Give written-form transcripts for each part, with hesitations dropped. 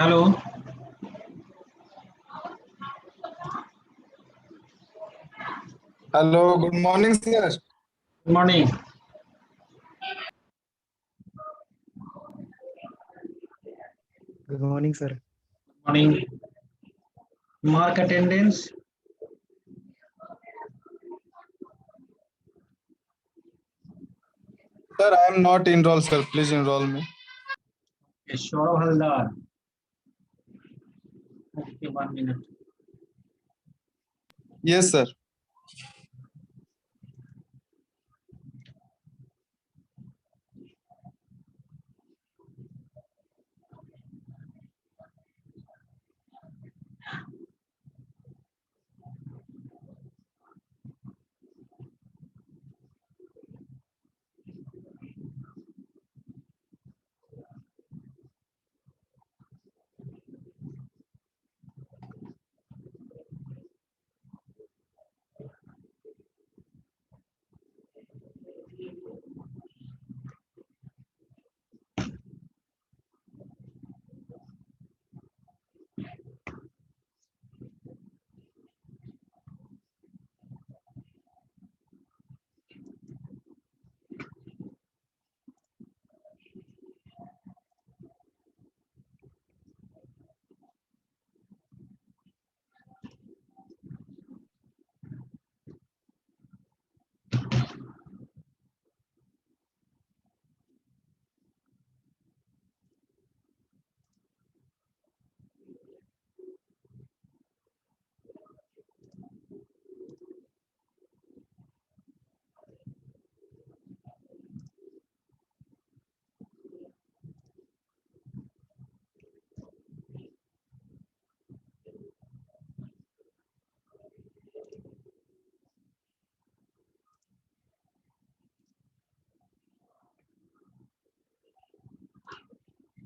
Hello, Hello, good morning, sir. good morning. Good morning, sir. Morning. Mark attendance. Sir, I am not enrolled, sir. Please enroll me. Shoro Haldar. Okay, 1 minute. Yes, sir.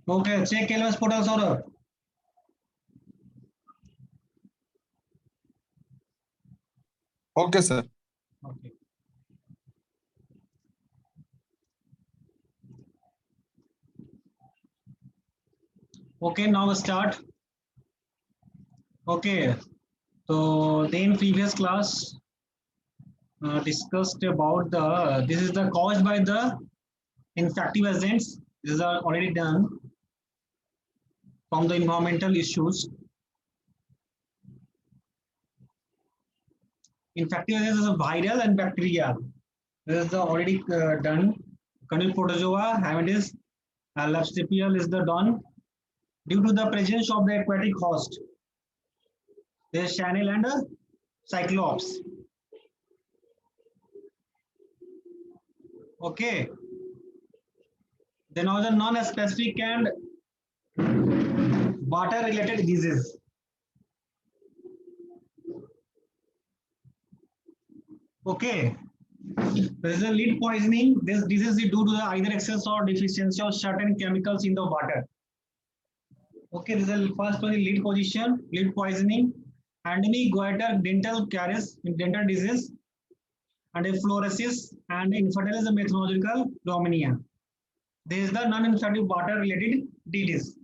Okay, check LMS portal, Saurabh. Okay, sir. Okay. Okay, now start. Okay, so then previous class discussed about this is the caused by the infective agents. These are already done from the environmental issues. Infective agents is a viral and bacteria. This is the already done. Canal protozoa, Hamidis, Lapstipial is the done. Due to the presence of the aquatic host, there is channel and a cyclops. Okay. Then are the non-specific and water-related diseases. Okay. There is a lead poisoning. This disease is due to the either excess or deficiency of certain chemicals in the water. Okay, this is the first one, lead position, lead poisoning, endemic goiter, dental caries, dental disease, and a fluorosis, and infertile is a methological pneumonia. This is the non-infective water-related disease.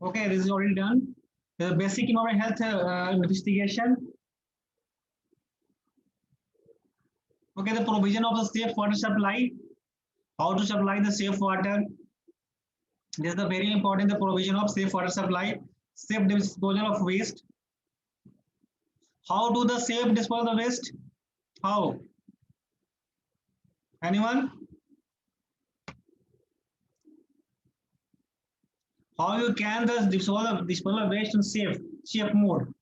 Okay, this is already done. The basic environment health investigation. Okay, the provision of the safe water supply. How to supply the safe water. This is the very important, the provision of safe water supply, safe disposal of waste. How do the safe dispose of waste? How? Anyone? How you can the dispose of waste in safe mode?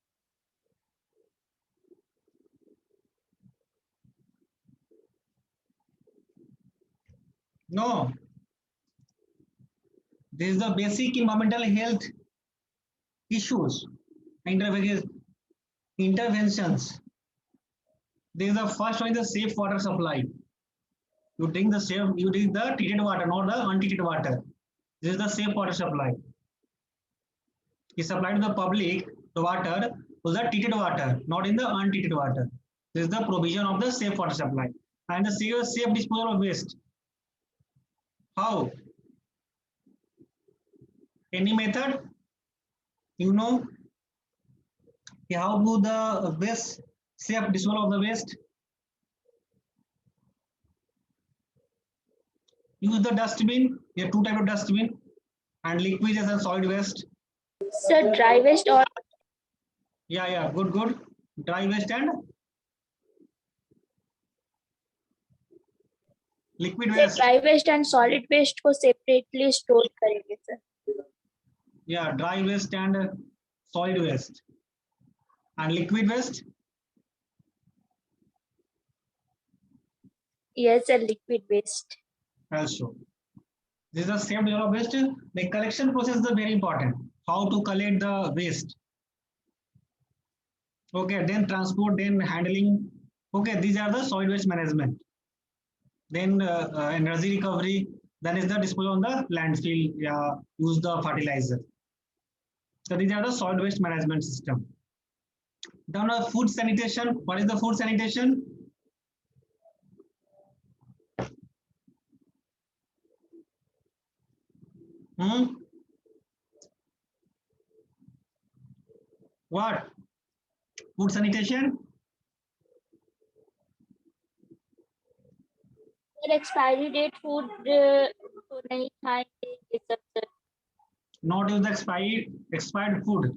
No. This is the basic environmental health issues. Interventions. This is the first one, the safe water supply. You drink the treated water, not the untreated water. This is the safe water supply. Is supplied to the public the water was the treated water, not in the untreated water. This is the provision of the safe water supply. And the safe disposal of waste. How? Any method? You know how do the waste safe disposal of the waste? Use the dustbin. We have two type of dustbin, and liquid as a solid waste. Sir, dry waste or Yeah, good. Dry waste and liquid sir, waste. dry waste and solid waste को separately store करेंगे sir. Yeah, dry waste and solid waste. And liquid waste. Yes, sir, liquid waste. Also, this is the same level of waste. The collection process is very important. How to collect the waste. Okay, then transport, then handling. Okay, these are the solid waste management. Then energy recovery. Then is the disposal on the landfill. Yeah, use the fertilizer. So these are the solid waste management system. Then food sanitation. What is the food sanitation? What? Food sanitation? Sir, expiry date food तो नहीं खाएंगे ये सब sir. Not use the expired food.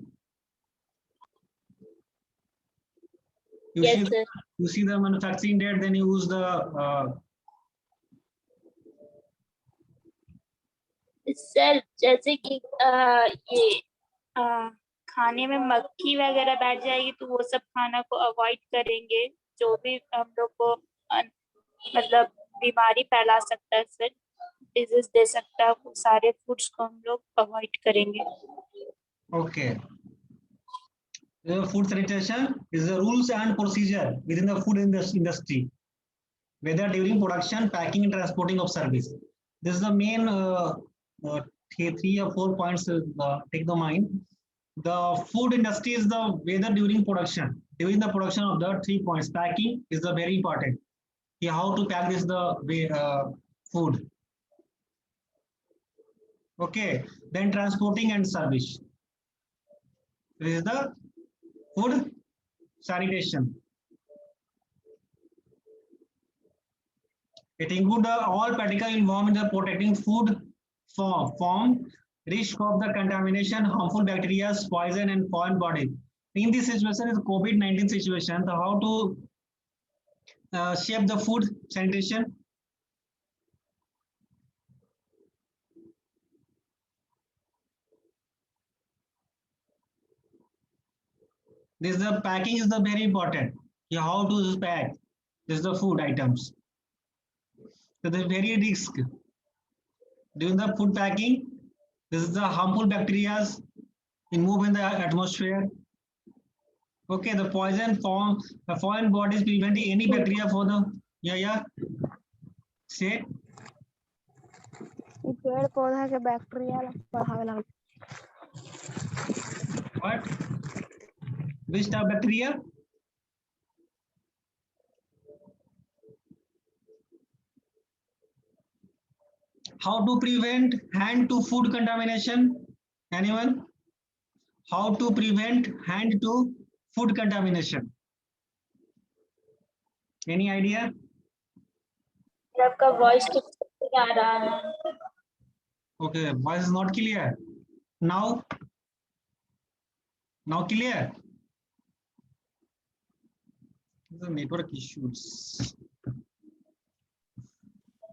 Yes, sir. You see the manufacturing date, then you use the sir जैसे कि ये खाने में मक्खी वगैरह बैठ जाएगी तो वो सब खाना को अवॉइड करेंगे जो भी हम लोग को मतलब बीमारी फैला सकता है सर डिजीज दे सकता है वो सारे फूड्स को हम लोग अवॉइड करेंगे. Okay. The food sanitation is the rules and procedure within the food industry, whether during production, packing, and transporting of service. This is the main three or 4 points. Take the mind. The food industry is the whether during the production of the 3 points. Packing is the very important. Yeah, how to pack this the food. Okay. Then transporting and service. This is the food sanitation. It includes all practical involved in the protecting food from risk of the contamination, harmful bacteria, poison, and foreign body. In this situation, is COVID-19 situation. So how to shape the food sanitation? This the packing is the very important. Yeah, how to pack. This is the food items. So the very risk during the food packing. This is the harmful bacteria move in the atmosphere. Okay, the poison form the foreign bodies preventing any bacteria for the say पेड़ पौधा के bacteria बढ़ावे ला what which type of bacteria how to prevent hand to food contamination anyone how to prevent hand to food contamination any idea आपका voice ठीक से आ रहा है. okay voice is not clear now clear the network issues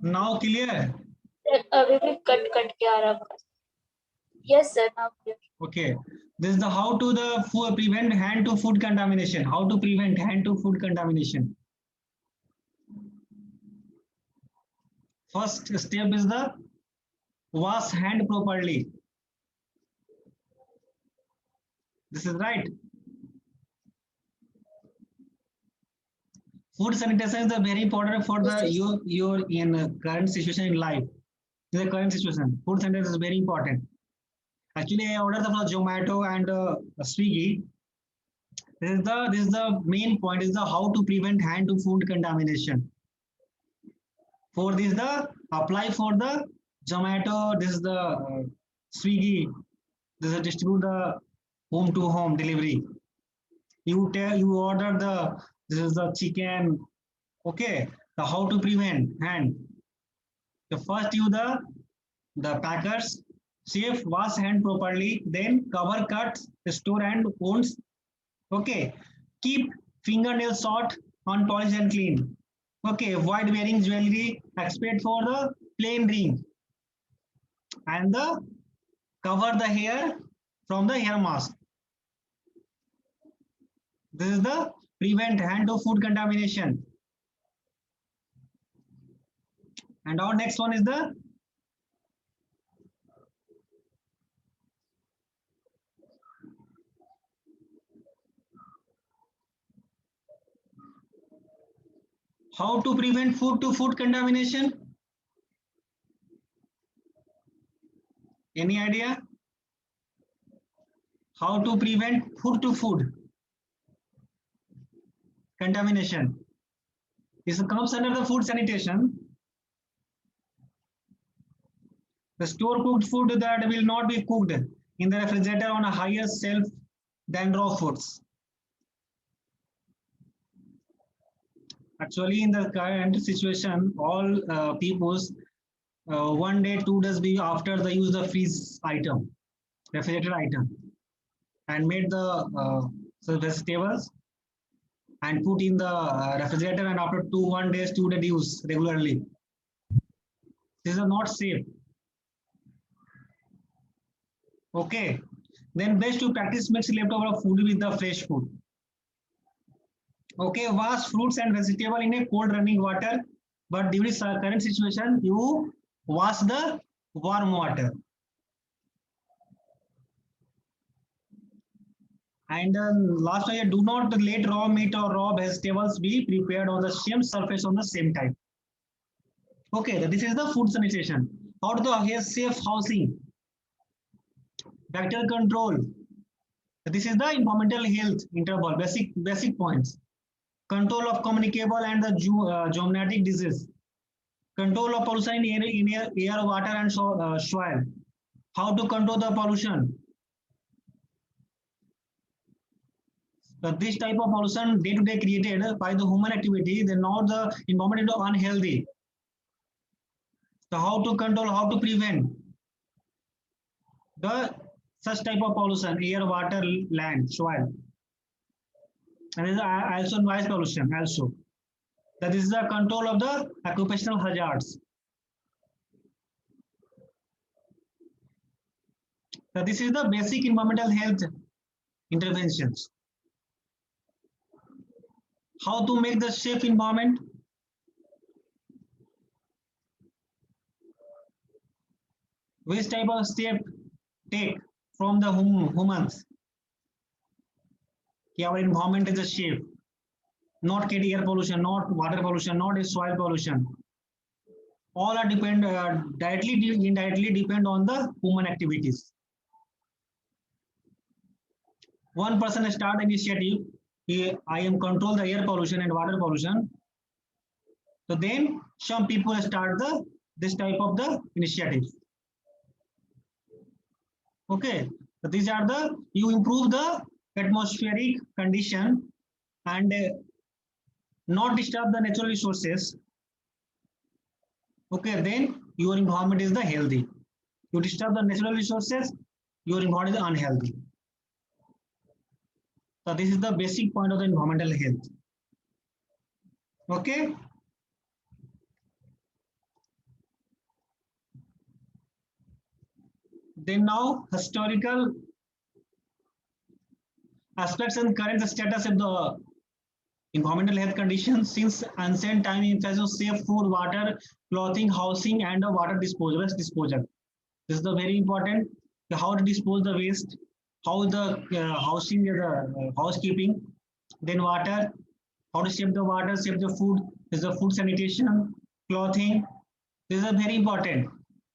now clear अभी भी cut के आ रहा है. Yes sir, now clear. okay this is the how to the prevent hand to food contamination how to prevent hand to food contamination first step is the wash hand properly this is right food sanitation is very important for the your in current situation in life in the current situation food sanitation is very important actually I ordered from Zomato and Swiggy this is the main point is the how to prevent hand to food contamination for this the apply for the Zomato this is the Swiggy This is distribute the home to home delivery. You order this is the chicken. Okay, the how to prevent hand. The first the packers safe wash hand properly, then cover cuts, store and wounds. Okay, keep fingernails short, unpolished and clean. Okay, avoid wearing jewelry, except for the plain ring, and cover the hair from the hair mask. This is the prevent hand to food contamination. And our next one is the how to prevent food to food contamination. Any idea? How to prevent food to food contamination? This comes under the food sanitation. The store cooked food that will not be cooked in the refrigerator on a higher shelf than raw foods. Actually, in the current situation, all people's 1 day, 2 days be after they use the freeze item, refrigerated item, and made the vegetables and put in the refrigerator, and after 1 day, 2 days use regularly. This is not safe. Okay, then best to practice mix leftover food with the fresh food. Okay, wash fruits and vegetable in a cold running water, but during current situation, you wash the warm water. And last one, do not let raw meat or raw vegetables be prepared on the same surface on the same time. Okay, this is the food sanitation. How to have safe housing, bacterial control. This is the environmental health interval, basic points. Control of communicable and the zoonotic disease. Control of pollution in air, water, and soil. How to control the pollution? So this type of pollution day-to-day created by the human activity, then now the environment is unhealthy. So how to control, how to prevent the such type of pollution, air, water, land, soil. And there is also noise pollution also. That is the control of the occupational hazards. So this is the basic environmental health interventions. How to make the safe environment? Which type of step take from the humans? Our environment is a safe. Not get air pollution, not water pollution, not soil pollution. All are directly, indirectly depend on the human activities. One person start initiative. I am control the air pollution and water pollution. So then some people start this type of the initiatives. Okay, so these are you improve the atmospheric condition and not disturb the natural resources. Okay, then your environment is the healthy. You disturb the natural resources, your environment is unhealthy. So this is the basic point of the environmental health. Okay. Then now historical aspects and current status of the environmental health conditions since ancient time in terms of safe food, water, clothing, housing, and water disposal. This is the very important. How to dispose the waste, how the housing, housekeeping, then water, how to save the water, save the food. This is the food sanitation, clothing. This is very important.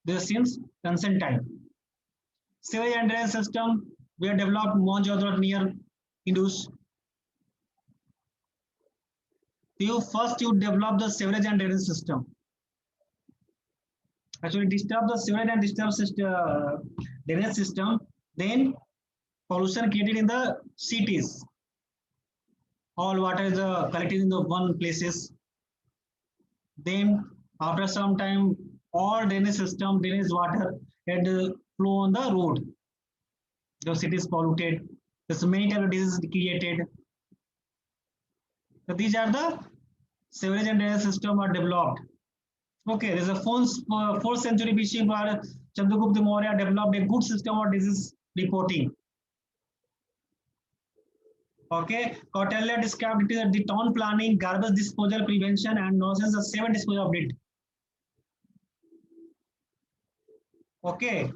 This is since ancient time. Sewage and drainage system were developed Mohenjo-daro near Indus. First you develop the sewerage and drainage system. Actually, disturb the sewerage and disturb drainage system. Then pollution created in the cities. All water is collected in the one places. Then after some time, all drainage system, drainage water had flow on the road. The city is polluted. There's many types of diseases created. So these are the sewerage and drainage system are developed. Okay, there's a 4th century BC where Chandragupta Maurya developed a good system of disease reporting. Okay, Kautilya described it as the town planning, garbage disposal, prevention, and nonsense, the 7 disposal of it. Okay,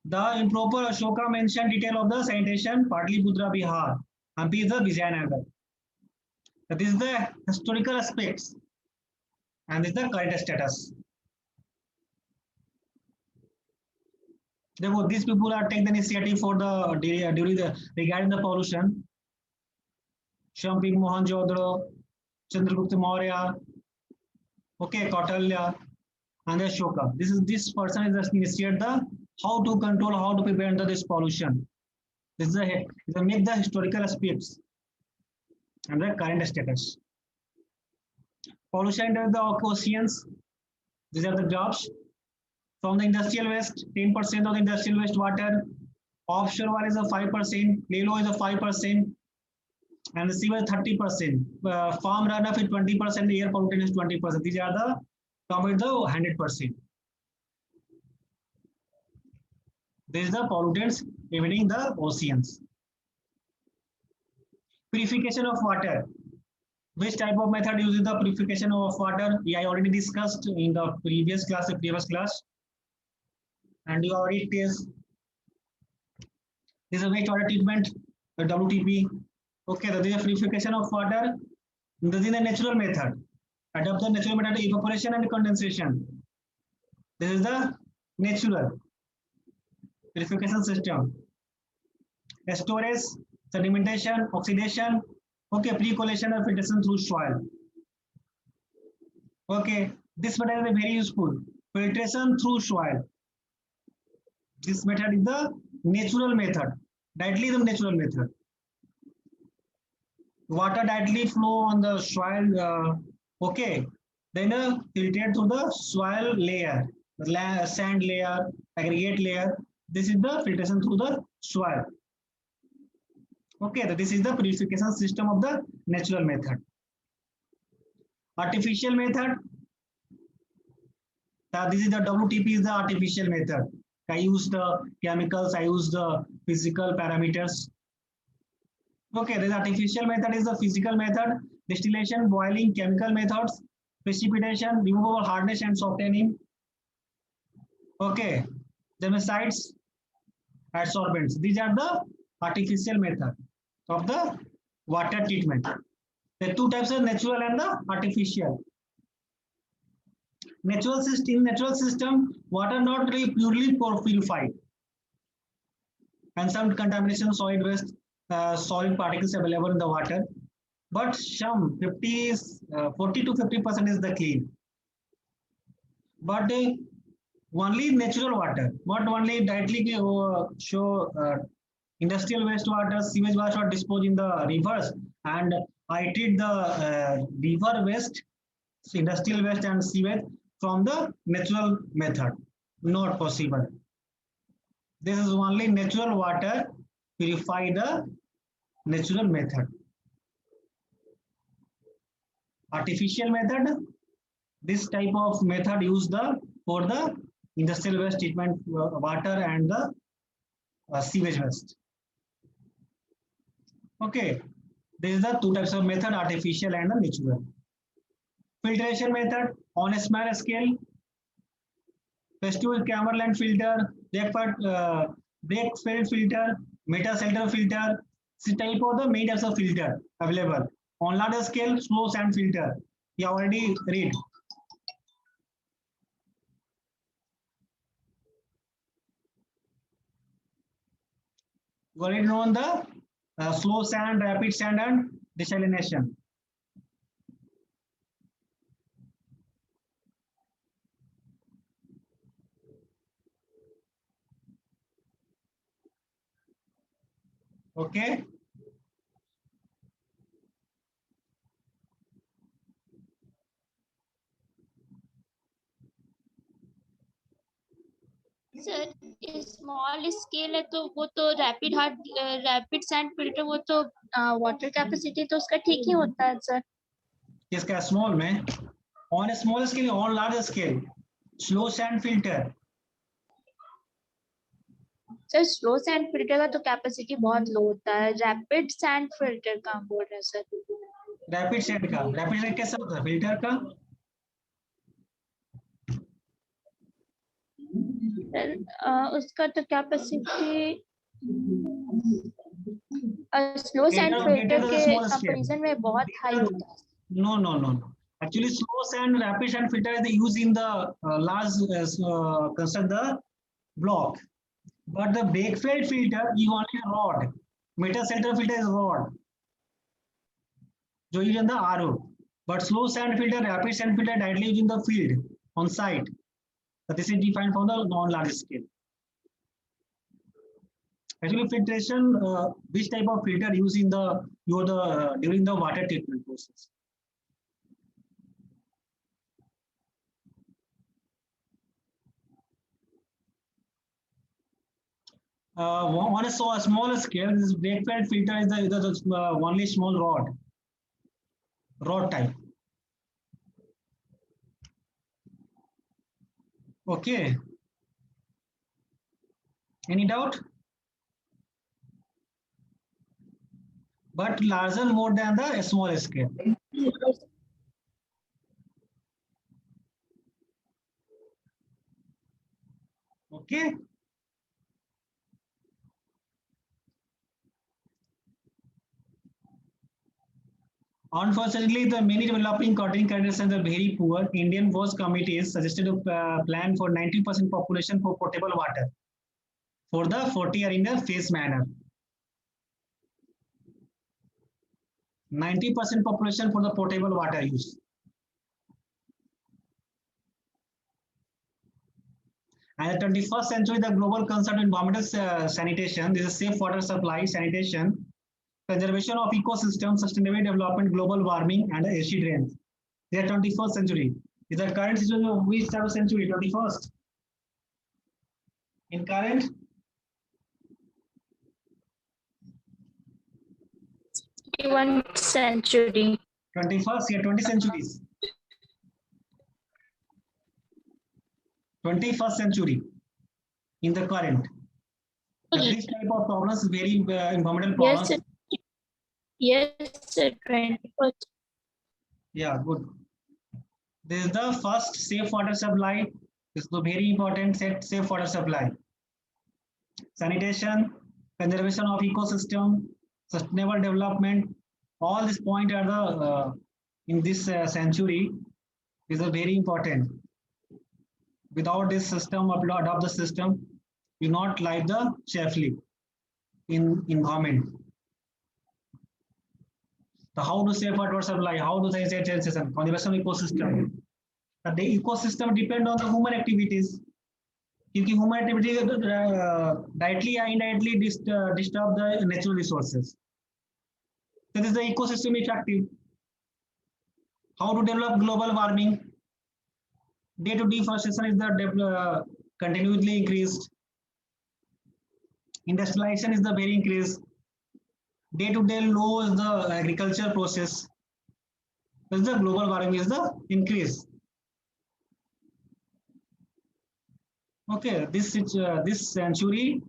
the improper Ashoka mentioned detail of the sanitation, partly Budra Bihar, Hampi is the Vijayanagar. That is the historical aspects, and this is the current status. Therefore, these people are taking the initiative for the during the regarding the pollution. Shampik Mohenjo-daro, Chandragupta Maurya, okay, Kautilya, and Ashoka. This person is just initiate the how to control, how to prevent this pollution. This is the make the historical aspects and the current status. Pollution into the oceans. These are the jobs. From the industrial waste, 10% of the industrial waste water. Offshore water is a 5%. Lelo is a 5%. And the sewage 30%. Farm runoff is 20%. Air pollutant is 20%. These are the come with the 100%. This is the pollutants emitting the oceans. Purification of water. Which type of method uses the purification of water? I already discussed in the previous class. And you already test. This is a wastewater treatment, the WTP. Okay, this is a purification of water. This is the natural method. Adopt the natural method of evaporation and condensation. This is the natural purification system. Storage, sedimentation, oxidation. Okay, pre-collation and filtration through soil. Okay, this method is very useful. Filtration through soil. This method is the natural method. Directly the natural method. Water directly flow on the soil. Okay, then filtered through the soil layer, sand layer, aggregate layer. This is the filtration through the soil. Okay, this is the purification system of the natural method. Artificial method. This is the WTP is the artificial method. I use the chemicals, I use the physical parameters. Okay, the artificial method is the physical method, distillation, boiling, chemical methods, precipitation, removable hardness and softening. Okay, germicides, adsorbents. These are the artificial method of the water treatment. There are 2 types of natural and the artificial. Natural system, water not really purely purified, and some contamination, solid waste, solid particles available in the water, but some 40 to 50% is the clean. But only natural water, not only directly show industrial wastewater, sewage water disposed in the rivers, and I treat the river waste, industrial waste and sewage from the natural method. Not possible. This is only natural water purify the natural method. Artificial method. This type of method used for the industrial waste treatment water and the sewage waste. Okay, this is the 2 types of method, artificial and the natural. Filtration method on a small scale. Festival Camerland filter, Breakfield filter, Meta-Selter filter. This type of the main types of filter available. On larger scale, slow sand filter. You already read. You already know the slow sand, rapid sand, and desalination. Okay. Sir small scale है तो वो तो rapid sand filter, वो तो water capacity तो उसका ठीक ही होता है सर। किसका स्मॉल में? On small scale, on large scale slow sand filter. Sir slow sand filter का तो कैपेसिटी बहुत लो होता है, रैपिड सैंड फिल्टर का बोल रहे हैं सर। रैपिड सैंड का, रैपिड सैंड कैसा होता है फिल्टर का? सर उसका तो कैपेसिटी स्लो सैंड फिल्टर के कंपैरिजन में बहुत हाई होता है। No, no, no, no. Actually, slow sand, rapid sand filter is used in the large construct the block. But the Bakefeld filter, you only rod. Metal center filter is rod. So you in the RO. But slow sand filter, rapid sand filter directly used in the field on site. So this is defined for the non-large scale. Actually, filtration, which type of filter used in the during the water treatment process? On a smaller scale, this Bakefeld filter is the only small rod type. Okay. Any doubt? But larger more than the small scale. Okay. Unfortunately, the many developing cotton conditions are very poor. Indian WAS committees suggested a plan for 90% population for potable water for the 40-year in a phased manner. 90% population for the potable water use. And the 21st century, the global concern in environmental sanitation, this is safe water supply, sanitation, conservation of ecosystem, sustainable development, global warming, and acid rains. They are 21st century. Is the current situation of which type of century? 21st. In current? 21st century. 21st, yeah, 20 centuries. 21st century. In the current. This type of problems, very environmental problems. Yes, sir. 21st. Yeah, good. This is the first safe water supply. This is the very important safe water supply. Sanitation, conservation of ecosystem, sustainable development. All these points are the in this century. These are very important. Without this system, adopt the system, you not live the safely in environment. So how to save water supply? How to say conservation ecosystem? The ecosystem depend on the human activities. क्योंकि human activity directly or indirectly disturb the natural resources. That is the ecosystem effective. How to develop global warming? Day to deforestation is the continuously increased. Industrialization is the very increased. Day to day low is the agriculture process. That's the global warming is the increase. Okay, this century,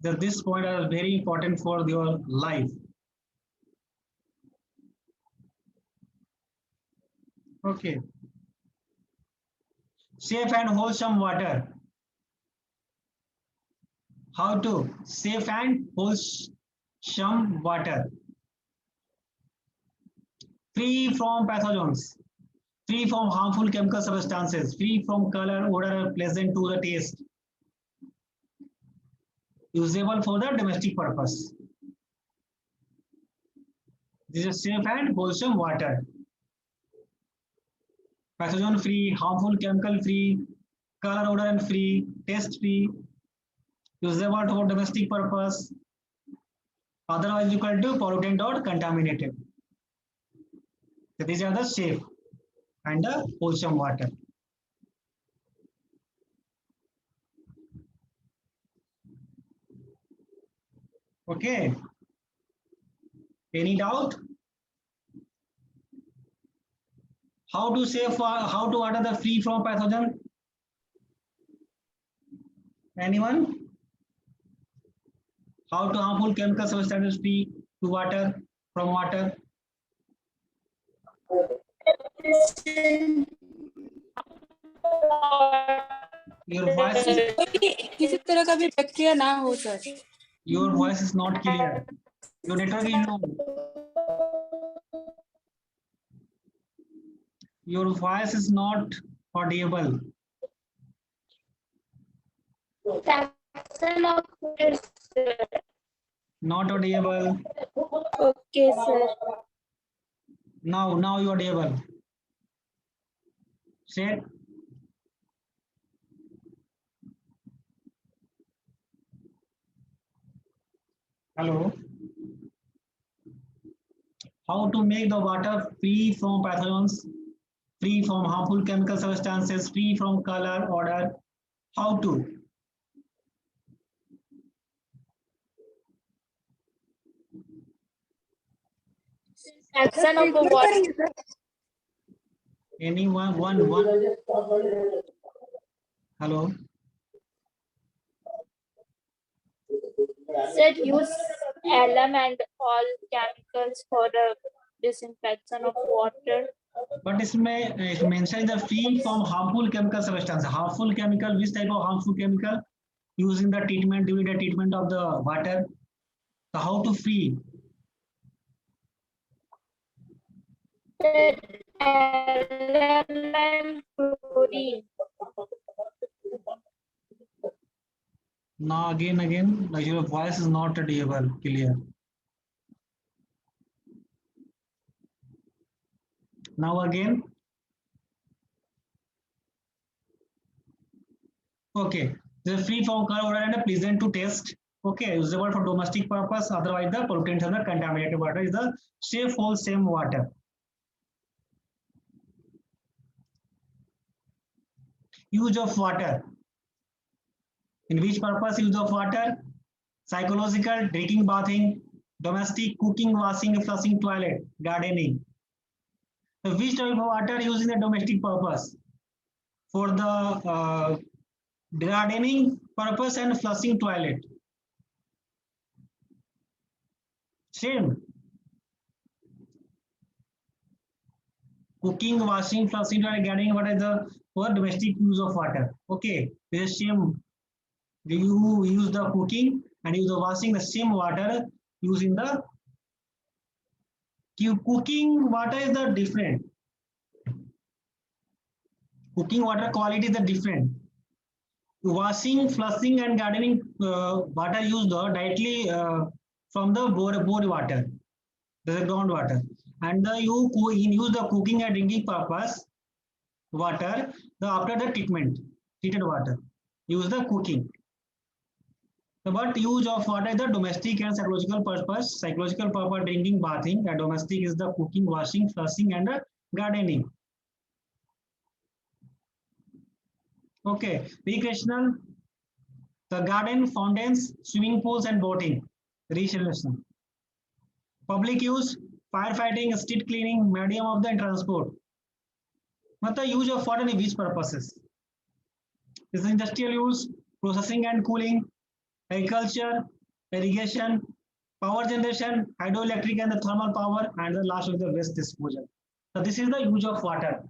this point are very important for your life. Okay. Safe and wholesome water. How to safe and wholesome water. Free from pathogens, free from harmful chemical substances, free from color, odor, pleasant to the taste. Usable for the domestic purpose. This is safe and wholesome water. Pathogen free, harmful chemical free, color, odor and free, taste free, usable for domestic purpose. otherwise equal to pollutant or contaminated. So these are the safe and the wholesome water. Okay. Any doubt? How to save, how to water the free from pathogen? Anyone? How to harmful chemical substances free to water from water? Your voice is किसी तरह का भी bacteria ना हो sir. your voice is not clear. Your network is low. Your voice is not audible. Fraction of water, sir. Not audible. Okay, sir. Now you are audible. Say. Hello. How to make the water free from pathogens, free from harmful chemical substances, free from color, odor? How to? Fraction of the water. Anyone? One. Hello. Sir, use alum and all chemicals for the disinfection of water. But it mentions the free from harmful chemical substance. Harmful chemical, which type of harmful chemical? Using the treatment, during the treatment of the water. So how to free? Alum and chlorine. Now again, like your voice is not audible, clear. Now again. Okay, the free from color, odor and pleasant to taste. Okay, usable for domestic purpose. Otherwise, the pollutants and the contaminated water is the safe, wholesome water. Use of water. In which purpose use of water? Psychological, drinking, bathing, domestic, cooking, washing, flushing toilet, gardening. So which type of water used in the domestic purpose? For the gardening purpose and flushing toilet. Same. Cooking, washing, flushing toilet, gardening, what is the for domestic use of water? Okay, the same. You use the cooking and use the washing, the same water using the cooking water is the different. Cooking water quality is the different. Washing, flushing, and gardening water used directly from the bore water, the groundwater, and you use the cooking and drinking purpose water. After the treated water, use the cooking. But use of water is the domestic and psychological purpose. Psychological purpose drinking, bathing, and domestic is the cooking, washing, flushing, and gardening. Okay, recreational, the garden, fountains, swimming pools, and boating. Recreational. Public use, firefighting, street cleaning, medium of the transport. The use of water in which purposes? This is industrial use, processing and cooling, agriculture, irrigation, power generation, hydroelectric and the thermal power, and the last is the waste disposal. So this is the use of water.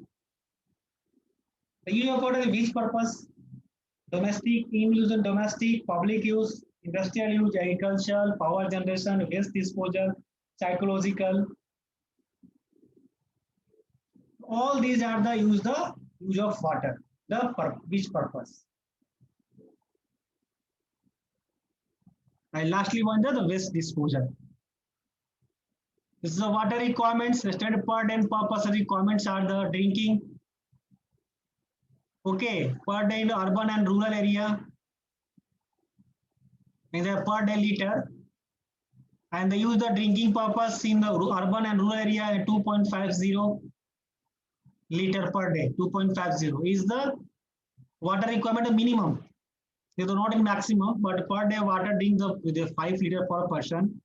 The use of water in which purpose? Domestic, in use and domestic, public use, industrial use, agricultural, power generation, waste disposal, psychological. All these are the use of water. Which purpose? And lastly, one the waste disposal. This is the water requirements. The standard per day and purpose requirements are the drinking. Okay, per day in urban and rural area. And the per day liter. and they use the drinking purpose in the urban and rural area at 2.50 liter per day. 2.50 is the water requirement minimum. They do not in maximum, but per day water drinks the 5 liter per person.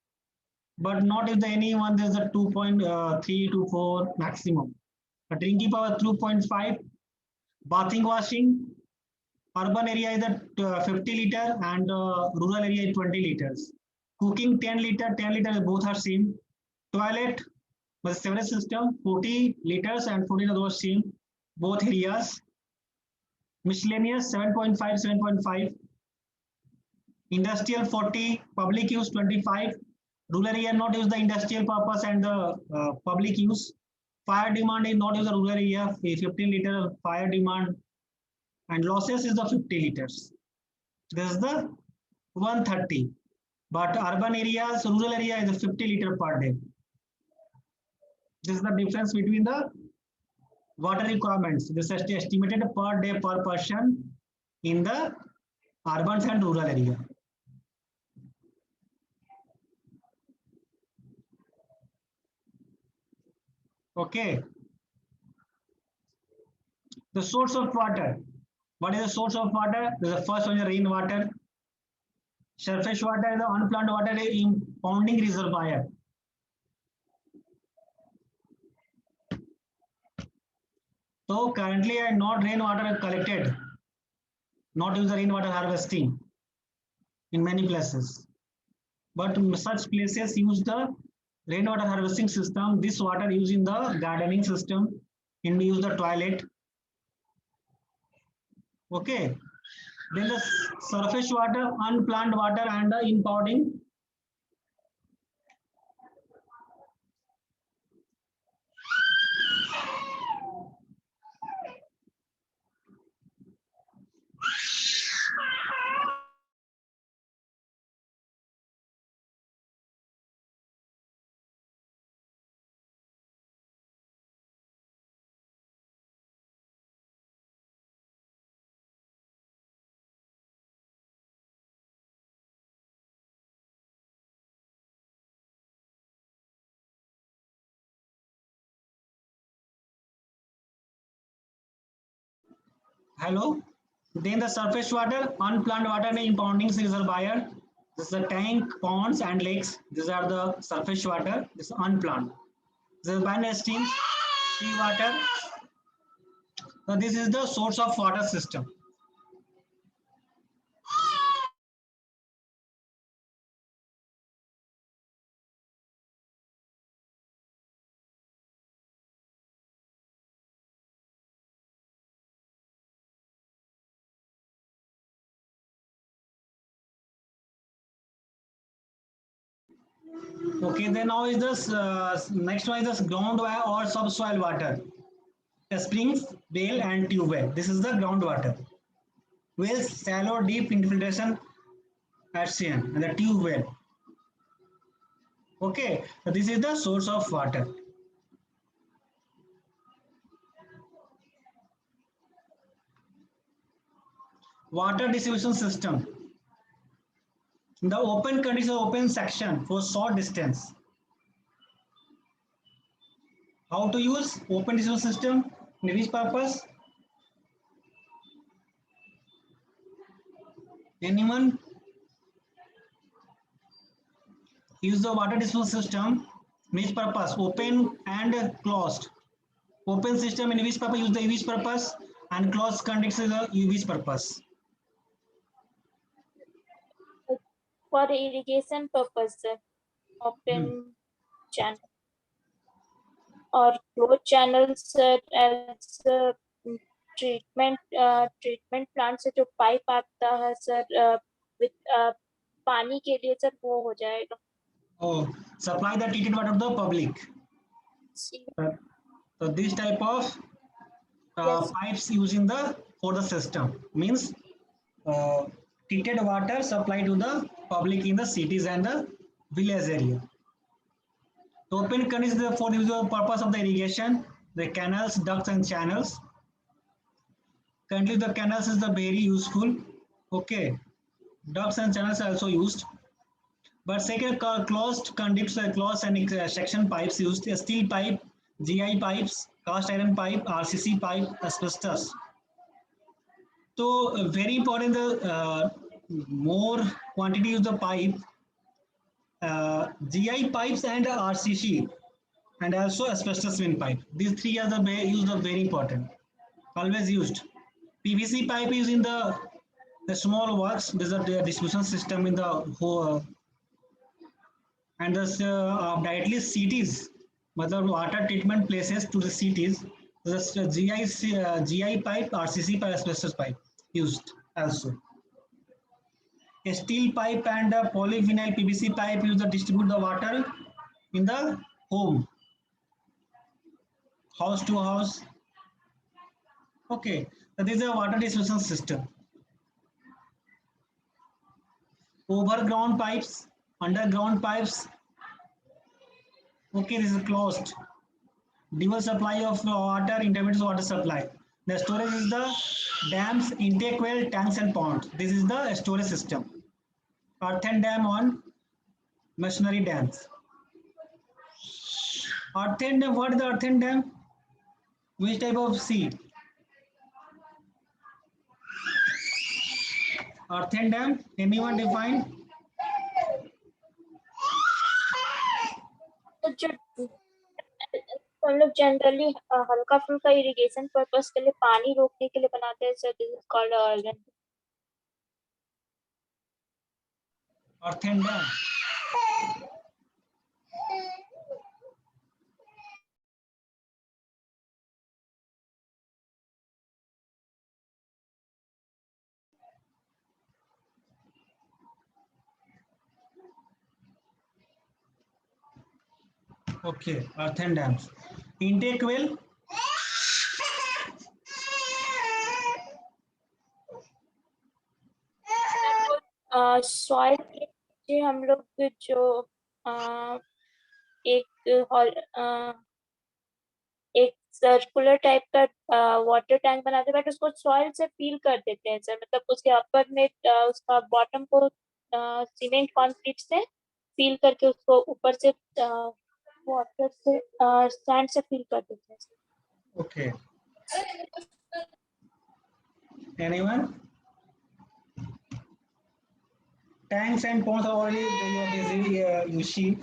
But not if the anyone there's a 2.3 to 4 maximum. A drinking power 2.5. Bathing, washing, urban area is at 50 liter and rural area is 20 liters. Cooking 10 liter, 10 liters both are same. Toilet, the sewerage system 40 liters and 40 liters same, both areas. Miscellaneous 7.5, 7.5. Industrial 40, public use 25. Rural area not use the industrial purpose and the public use. Fire demand is not use the rural area, 15 liter fire demand, and losses is the 50 liters. This is the 130. But urban areas, rural area is a 50 liter per day. This is the difference between the water requirements. This is estimated per day per person in the urban and rural area. Okay. The source of water. What is the source of water? The first one is rainwater. Surface water is the unplanned water impounding reservoir. So currently not rainwater collected, not use the rainwater harvesting in many places. But such places use the rainwater harvesting system. This water used in the gardening system, and use the toilet. Okay. Then the surface water, unplanned water, and the impounding. Hello. Then the surface water, unplanned water and impounding reservoir. This is the tank, ponds, and lakes. These are the surface water. This is unplanned. This is banded streams, sea water. So this is the source of water system. Okay, then now is this next one is this groundwater or subsoil water. The springs, well, and tube well. This is the groundwater. Wells, shallow, deep infiltration at sea, and the tube well. Okay, so this is the source of water. Water distribution system. The open condition, open section for short distance. How to use open distribution system? In which purpose? Anyone? Use the water distribution system. Which purpose? Open and closed. Open system in which purpose? Use the which purpose, and closed condition is the which purpose? For irrigation purpose, open channel or closed channels as treatment plant से जो pipe आता है sir with पानी के लिए sir वो हो जाएगा. Oh, supply the treated water to the public. So this type of Yes. pipes using the for the system means treated water supplied to the public in the cities and the village area. The open condition is for the purpose of the irrigation, the canals, ducts, and channels. Currently, the canals is the very useful. Okay, ducts and channels are also used. But second, closed conduits, closed and section pipes used steel pipe, GI pipes, cast iron pipe, RCC pipe, asbestos. So very important, the more quantity use the pipe, GI pipes and RCC, and also asbestos windpipe. These three are the used are very important. Always used. PVC pipe is in the small works. There's a distribution system in the whole, and the directly cities, मतलब water treatment places to the cities. The GI pipe, RCC pipe, asbestos pipe used also. A steel pipe and a polyvinyl PVC pipe used to distribute the water in the home, house to house. Okay, so this is a water distribution system. Overground pipes, underground pipes. Okay, this is closed. Dual supply of water, intermittent water supply. The storage is the dams, intake well, tanks and ponds. This is the storage system. Earthen dam on machinery dams. Earthen dam, what is the earthen dam? Which type of sea? Earthen dam, anyone define? हम लोग generally हल्का फुल्का irrigation purpose के लिए पानी रोकने के लिए बनाते हैं sir. This is called Earthen dam. Okay, earthen dams. Intake well. Soil के हम लोग जो एक सर्कुलर टाइप का वाटर टैंक बनाते हैं, बट उसको सॉइल से फिल कर देते हैं सर. मतलब उसके अपर में उसका बॉटम को सीमेंट कंक्रीट से फिल करके उसको ऊपर से वाटर से सैंड से फिल कर देते हैं. Okay. Anyone? Tanks and ponds are already busy you see.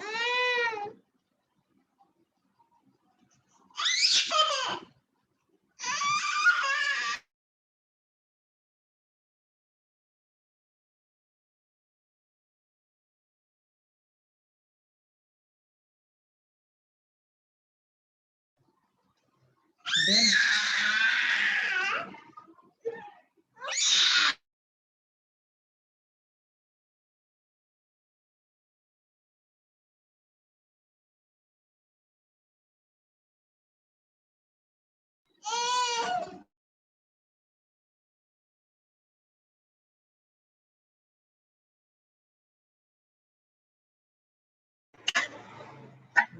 Then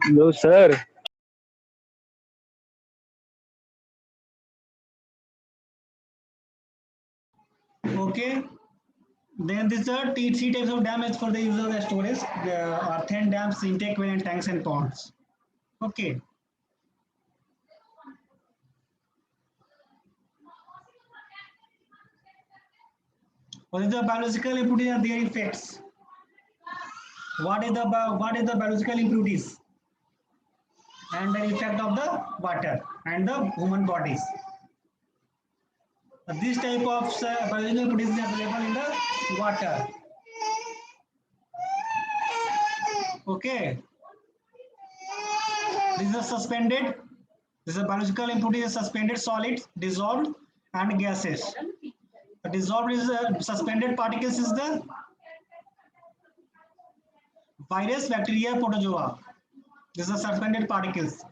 No, sir. okay. Then these are three types of dams for the use of the storage: the earthen dams, intake well, and tanks and ponds. Okay. What is the biological impurities and their effects? What is the biological impurities and the effect of the water and the human bodies? This type of biological impurities is available in the water. Okay. This is a suspended. This is a biological impurity is suspended solids, dissolved, and gases. The dissolved is suspended particles is the virus, bacteria, protozoa. These are suspended particles.